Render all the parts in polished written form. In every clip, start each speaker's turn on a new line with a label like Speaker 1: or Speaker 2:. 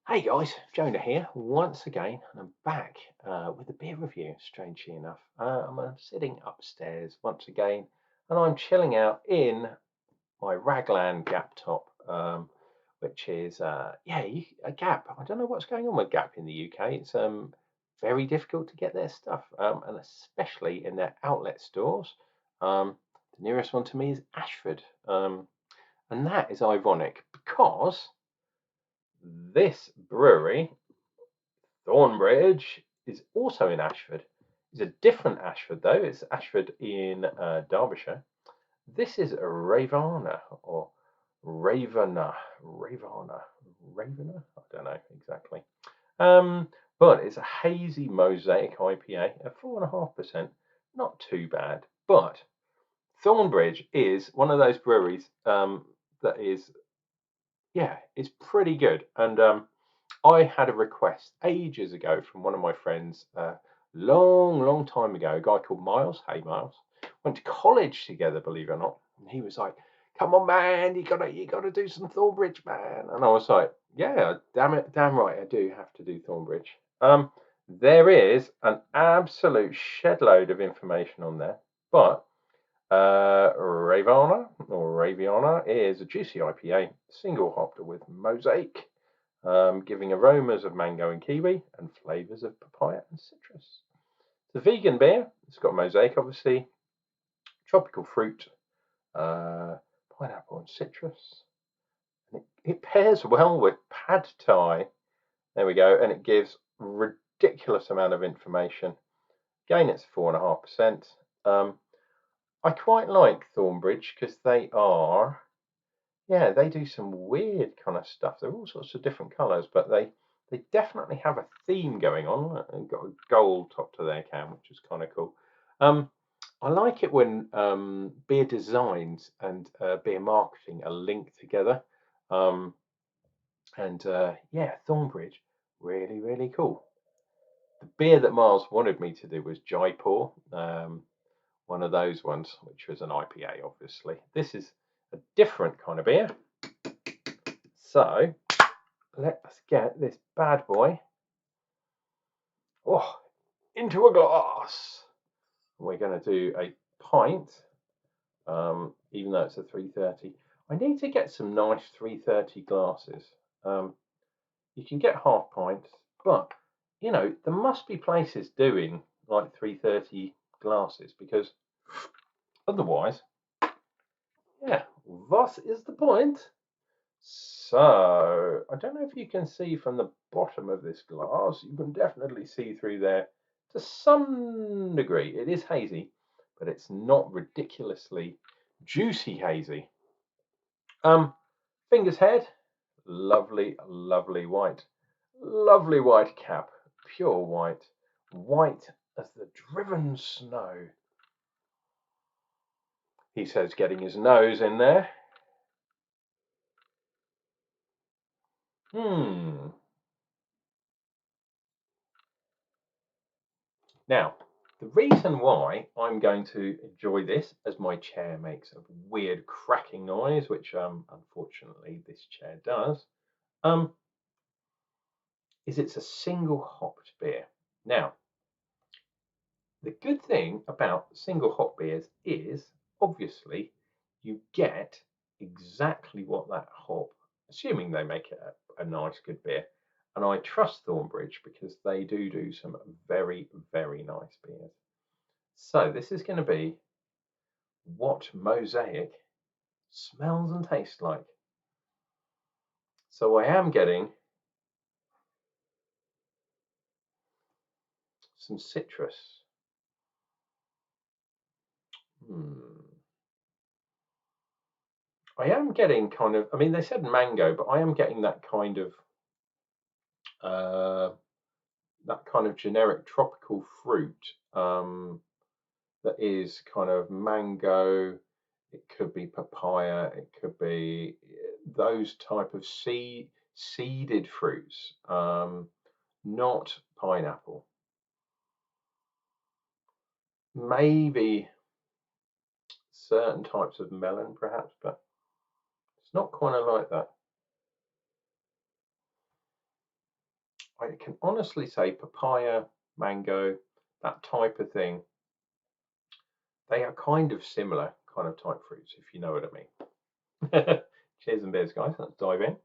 Speaker 1: Hey guys, Jonah here once again, and I'm back with a beer review. Strangely enough, I'm sitting upstairs once again, and I'm chilling out in my Raglan Gap top, which is a Gap. I don't know what's going on with Gap in the UK. It's very difficult to get their stuff, and especially in their outlet stores. Um, the nearest one to me is Ashford, and that is ironic because this brewery, Thornbridge, is also in Ashford. It's a different Ashford though. It's Ashford in Derbyshire. This is Ravenna or Ravenna. I don't know exactly. Um, but it's a hazy mosaic IPA at 4.5%. Not too bad. But Thornbridge is one of those breweries that is, yeah, it's pretty good. And I had a request ages ago from one of my friends, long time ago, a guy called Miles. Hey, Miles. Went to college together, believe it or not. And he was like, "Come on, man, you gotta do some Thornbridge, man." And I was like, "Yeah, damn it, damn right, I do have to do Thornbridge." There is an absolute shed load of information on there, but Raviana is a juicy IPA, single hopped with Mosaic, giving aromas of mango and kiwi and flavors of papaya and citrus. It's a vegan beer. It's got Mosaic, obviously, tropical fruit, uh, pineapple and citrus. And it pairs well with pad thai. There we go, and it gives ridiculous amount of information. Again, it's 4.5%. I quite like Thornbridge because they do some weird kind of stuff. They're all sorts of different colours, but they definitely have a theme going on. They've got a gold top to their can, which is kind of cool. Um, I like it when beer designs and beer marketing are linked together. Um, and Thornbridge, really cool. The beer that Miles wanted me to do was Jaipur, one of those ones, which was an IPA, obviously. This is a different kind of beer. So let's get this bad boy into a glass. We're going to do a pint, even though it's a 330. I need to get some nice 330 glasses. Um, you can get half pints, but there must be places doing like 330 glasses because otherwise, yeah, what is the point? So, I don't know if you can see from the bottom of this glass. You can definitely see through there to some degree. It is hazy, but it's not ridiculously juicy hazy. Finger's head, lovely white cap, pure white as the driven snow. He says, getting his nose in there. Now, the reason why I'm going to enjoy this, as my chair makes a weird cracking noise, which unfortunately this chair does, um, is it's a single hopped beer. Now, the good thing about single hop beers is obviously you get exactly what that hop, assuming they make it a nice good beer. And I trust Thornbridge because they do some very nice beers. So this is going to be what Mosaic smells and tastes like. So I am getting some citrus. I am getting kind of, I mean, they said mango, but I am getting uh, that kind of generic tropical fruit that is kind of mango. It could be papaya. It could be those type of seeded fruits, not pineapple. Maybe certain types of melon, perhaps, but it's not quite like that. I can honestly say papaya, mango, that type of thing, they are kind of similar kind of type fruits, if you know what I mean. Cheers and beers, guys. Let's dive in.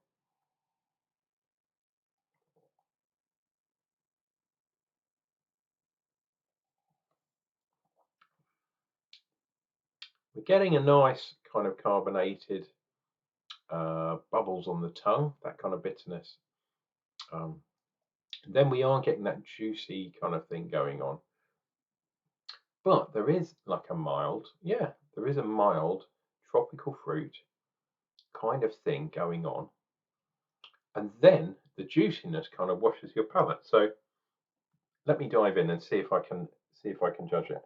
Speaker 1: We're getting a nice kind of carbonated bubbles on the tongue, that kind of bitterness. Um, then we are getting that juicy kind of thing going on. But there is like a mild, yeah, there is a mild tropical fruit kind of thing going on. And then the juiciness kind of washes your palate. So let me dive in and see if I can judge it.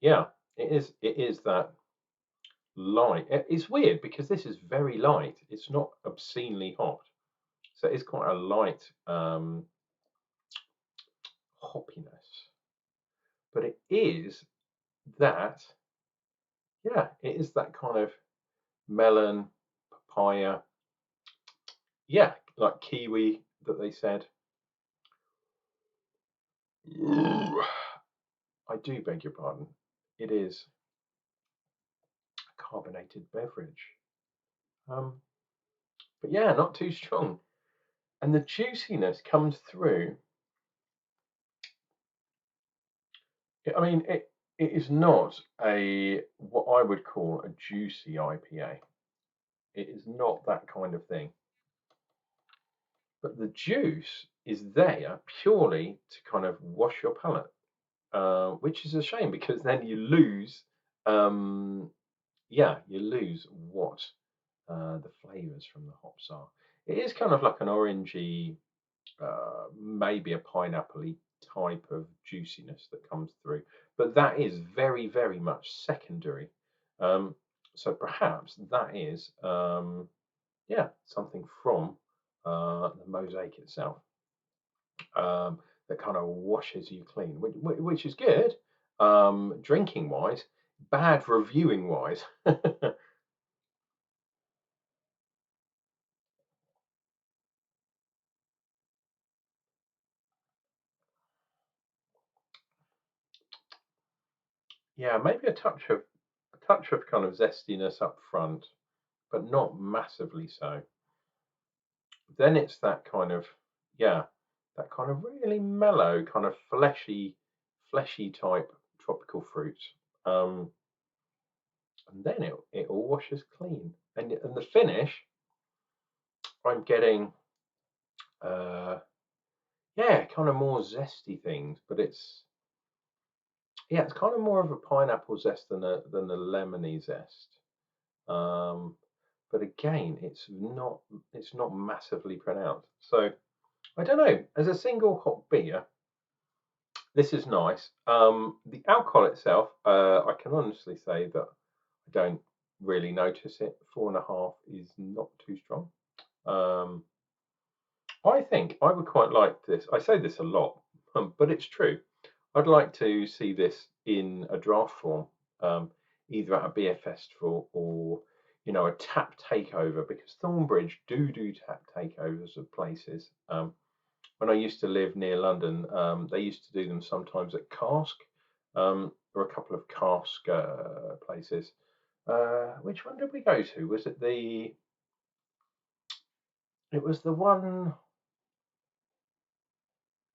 Speaker 1: Yeah, it is that light. It's weird because this is very light. It's not obscenely hot. So it's quite a light hoppiness. But it is that, yeah, it is that kind of melon, papaya, yeah, like kiwi that they said. I do beg your pardon. It is a carbonated beverage. Um, but yeah, not too strong. And the juiciness comes through. I mean, it is not a what I would call a juicy IPA. It is not that kind of thing. But the juice is there purely to kind of wash your palate, which is a shame because then you lose, yeah, you lose what the flavors from the hops are. It is kind of like an orangey, maybe a pineapple-y type of juiciness that comes through, but that is very, very much secondary. Um, so perhaps that is, yeah, something from the mosaic itself, that kind of washes you clean, which is good, drinking wise, bad reviewing wise. Yeah, maybe a touch of kind of zestiness up front, but not massively so. Then it's that kind of, yeah, that kind of really mellow, kind of fleshy type tropical fruit. Um, and then it all washes clean. And the finish, I'm getting, uh, yeah, kind of more zesty things, but it's kind of more of a pineapple zest than a lemony zest. Um, but again, it's not massively pronounced. So I don't know. As a single hop beer, this is nice. The alcohol itself, I can honestly say that I don't really notice it. 4.5 is not too strong. Um, I think I would quite like this. I say this a lot, but it's true. I'd like to see this in a draft form, um, either at a beer festival or a tap takeover, because Thornbridge do tap takeovers of places. When I used to live near London, they used to do them sometimes at Cask, or a couple of Cask places. Which one did we go to? Was it the? It was the one.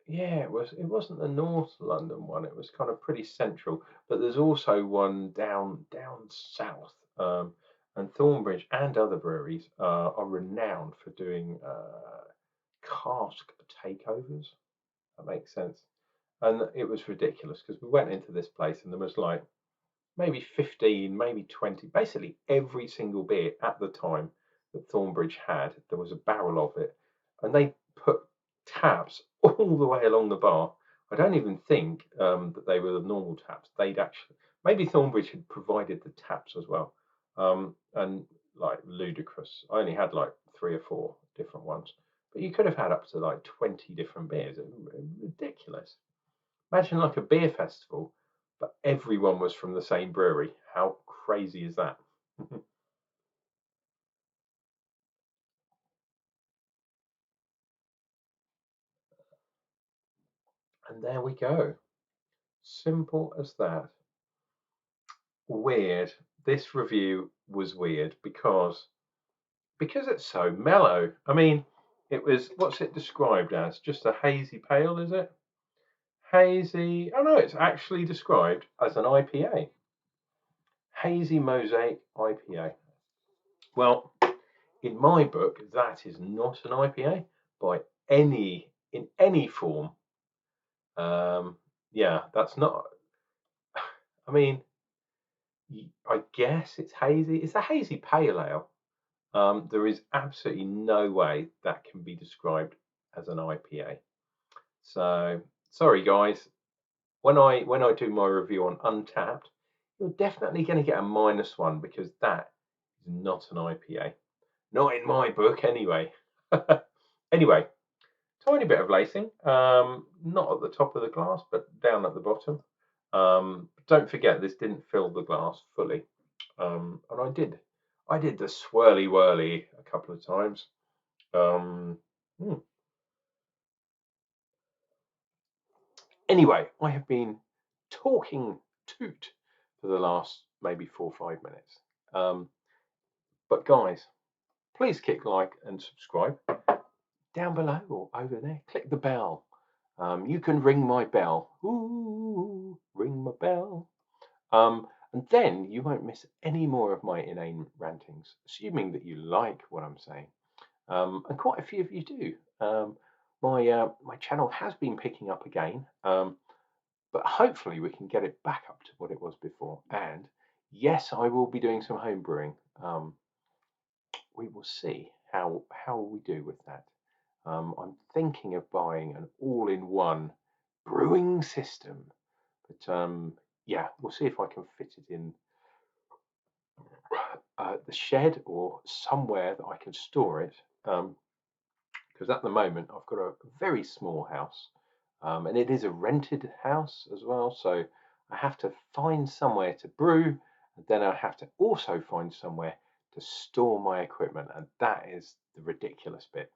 Speaker 1: Yeah, it was. It wasn't the North London one. It was kind of pretty central. But there's also one down south. And Thornbridge and other breweries are renowned for doing cask takeovers. That makes sense. And it was ridiculous because we went into this place and there was like maybe 15, maybe 20, basically every single beer at the time that Thornbridge had, there was a barrel of it. And they put taps all the way along the bar. I don't even think that they were the normal taps. They'd actually, maybe Thornbridge had provided the taps as well. And like ludicrous. I only had like 3 or 4 different ones. But you could have had up to like 20 different beers. Ridiculous. Imagine like a beer festival, but everyone was from the same brewery. How crazy is that? And there we go. Simple as that. Weird. This review was weird because it's so mellow. I mean, it was, what's it described as? Just a hazy pale, is it? Hazy. Oh no, it's actually described as an IPA. Hazy Mosaic IPA. Well, in my book, that is not an IPA by in any form. Yeah, that's not. I mean, I guess it's hazy. It's a hazy pale ale. There is absolutely no way that can be described as an IPA. So sorry, guys. When I do my review on Untapped, you're definitely going to get a -1 because that is not an IPA. Not in my book, anyway. Anyway, tiny bit of lacing, not at the top of the glass, but down at the bottom. Don't forget, this didn't fill the glass fully, and I did the swirly whirly a couple of times. Um, hmm. Anyway, I have been talking toot for the last maybe 4 or 5 minutes. Um, but guys, please click like and subscribe down below or over there. Click the bell. You can ring my bell. Ooh, ring my bell. And then you won't miss any more of my inane rantings, assuming that you like what I'm saying. And quite a few of you do. My channel has been picking up again, but hopefully we can get it back up to what it was before. And yes, I will be doing some home brewing. We will see how we do with that. I'm thinking of buying an all-in-one brewing system, but yeah, we'll see if I can fit it in the shed or somewhere that I can store it. Because at the moment I've got a very small house, and it is a rented house as well. So I have to find somewhere to brew, and then I have to also find somewhere to store my equipment, and that is the ridiculous bit.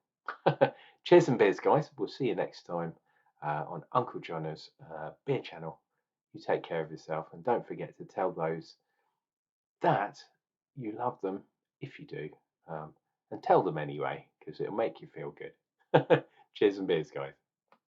Speaker 1: Cheers and beers, guys. We'll see you next time on Unclejona's beer channel. You take care of yourself, and don't forget to tell those that you love them if you do, and tell them anyway because it'll make you feel good. Cheers and beers, guys.